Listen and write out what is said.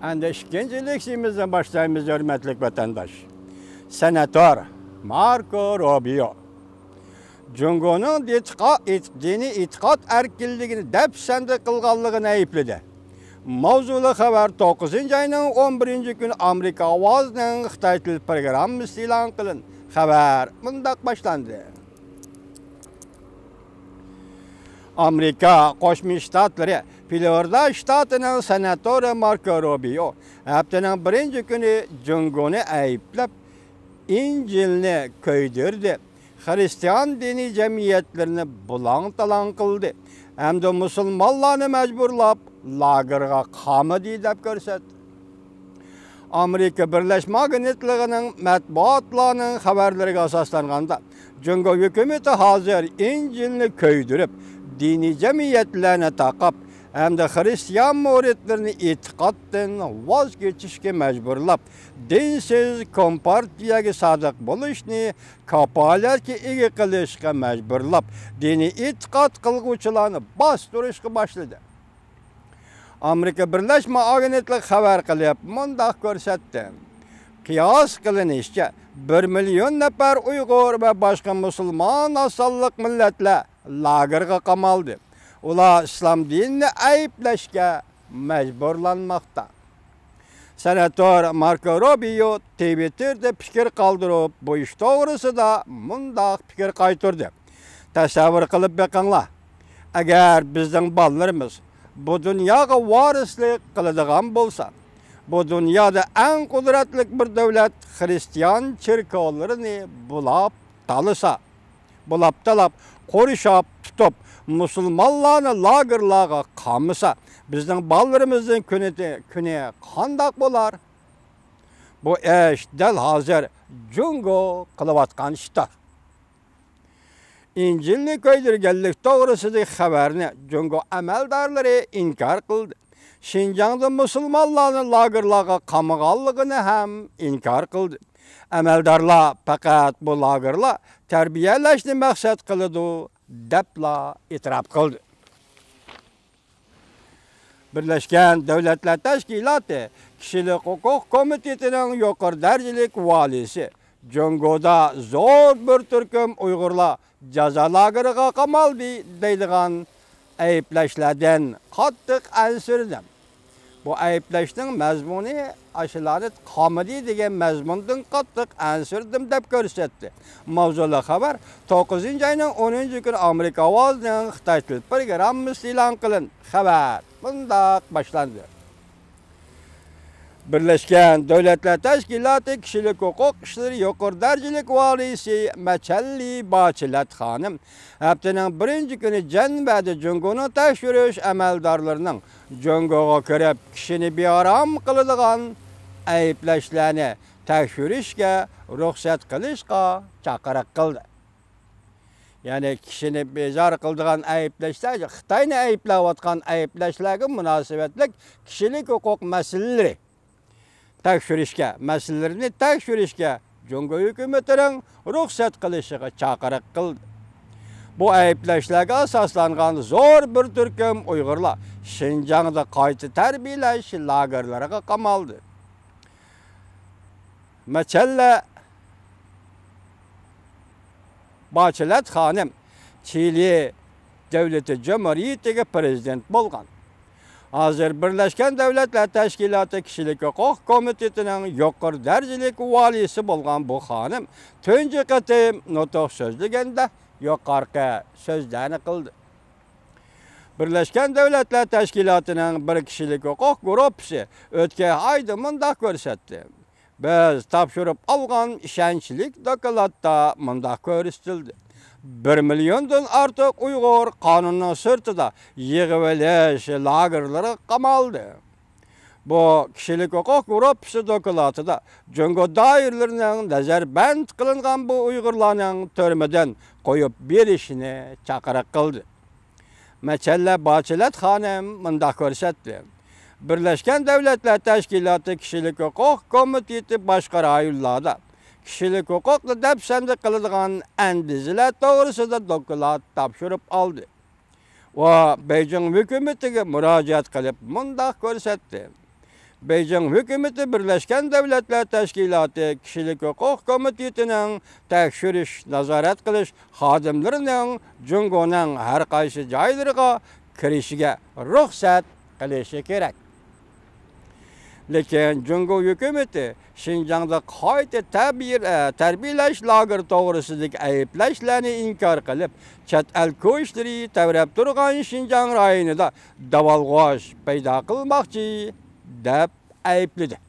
Endi ikinci leksiyimizden başlayımız hürmetlik vatandaş. Senatör Marco Rubio. Jungo'nun dini itiqat erkinligini depsende kılganlığını ayıpladı. Mavzulu haber 9. ayının 11. günü Amerika Avazı'nın Xitay Til programması ilan kılın. Haber mındak başlandı. Amerika Qo'shma Shtatları Florida shtatının senatörü Marco Rubio haftanın 1. günü Jungo'nu ayıplab İncilni köydürdü. Hristiyan dini cemiyetlerini bulan-talan kıldı. Hem de Müslümanlarını mecburlap lagerga qamadi deb ko'rsatdi. Amerika Birleşme Agentligining matbuotlarning xabarlariga asoslanganda Jungo hukumati hozir İncilni köydürüp dini cemiyetlerine taqab hem de Hristiyan muridlerini etiqatdan voz kechishga mecburlab dinsiz kompartiyaga sodiq bo'lishni kapolatga ega qilishga mecburlab dini etiqat qilguvchilarni bostirishga boshladi. Amerika Birleşme Agentligi xabar qilib, mundaq ko'rsatdi. Qiyos qilinishicha 1 million nafar Uyg'ur va boshqa musulmon asalliq millatlar lagerga qamaldi. Ular islom dinini ayblashga majburlanmoqda. Senatör Marco Rubio Twitter'da fikir qoldirib, bu ish to'g'risida mundaq fikir qaytardi. Tasavvur qilib beqinglar. Agar bizning bolalarimiz bu dunyoga varislik qiladigan bo'lsa, bu dunyoda eng qudratli bir davlat Hristiyan cherkovlarini bulab qorishab tutib, musulmonlarni lagerlarga qamisa, bizning bolalarimizning kuni qandoq bo'lar? Bu ish dal hozir Jungo qilayotgan ishdir. İncilni köydürgenlik to'g'risidagi xabarni Jungo amaldorlari inkor qildi. Xinjiangda musulmonlarni lagerlarga qamaganligini ham inkor qildi. Amaldorlar faqat bu lagerlar tarbiyalashni maqsad qiladi debla e'tirof qildi. Birlashgan Davlatlar Tashkiloti Kishilik huquq komitetining yuqori darajalik valisi Jungoda zo'r bir turkum Uyg'urlar jazo lageriga qamaldi deydigan ayblashlardan qattiq ansirdim. Bu ayblashning mazmuni ashularni qamadi degan mazmundan qattiq ansirdim deb ko'rsatdi. Mavzuli xabar 9. ayning 10. kuni Amerika Ovozining Xitoy Til programmasi e'lon qilindi. Xabar bundaq boshlandi. Birleşken Devletler Teşkilatı Kişilik Hukuk İşleri yuqori darajalik valisi Machalli Bachilat Hanım haftanın 1. günü Janbada Jungo'nu tekshirish amaldorlarining Jungo'ga kirib kishini bearam qiladigan ayblashlarni tekshirishga ruxsat qilishga chaqiriq qildi. Yani kishini bezor qiladigan ayblashlar Xitoyni ayblayotgan ayblashlarga munosabatlik kishilik huquq masalalari meselelerini tekshirishga Jungo hukumatining ruxsat qilishiga chaqiriq qildi. Bu ayblashlarga asoslangan zo'r bir turkum Uyg'urlar Xinjiangda qayta tarbiyalash lagerlariga qamaldi. Machalli Bachilat Hanım Chili davlati Cumhuriyatiga prezident bo'lgan. Hozir Birleşken Devletler Teşkilatı Kişilik Hukuk Komitetining yuqori darajalik valisi bo'lgan bu xonim tunji qatim nutq so'zlaganda yuqorqi so'zlarni qildi. Birleşken Devletler Teşkilatı'nın bir kişilik hukuk gruppasi o'tgan oyda mundaq ko'rsatdi. Biz topshirib olgan ishonchlik dokladda mundaq ko'rsatildi. 1 milyondan artıq Uyg'ur qonunning sirtida yig'ilish lagerlari qamaldi. Bu kişilik hukuk gruppasi dokladida Jungo doiralarining nazarband qilingan bu Uyg'urlarning turmadan qo'yib berishini chaqiriq qildi. Machalli Bachilat Hanım mundaq ko'rsatdi. Birleşken Devletler Teşkilatı Kişilik Hukuk Komiteti boshqa rayonlarda kişilik hukukla depsende qiladigan andizilar to'g'risida doklad topshirib oldi. Va Beijing hukumatiga murojaat qilib mundaq ko'rsatdi. Beijing hükümeti Birleşken Devletler Teşkilatı Kişilik Hukuk Komitetining tekşiriş, nazaret qilish xodimlarining Jungoning har qaysi joylariga kirishiga ruxsat qilishi kerak. Lekin Jungo hükümeti Şinjan'da qayta tarbiyalash lager to'g'risidagi ayblashlarni inkor qilib, chet el ko'chlari tavrab turgan Şinjan rayonida davolg'osh paydo qilmoqchi deb aybladi.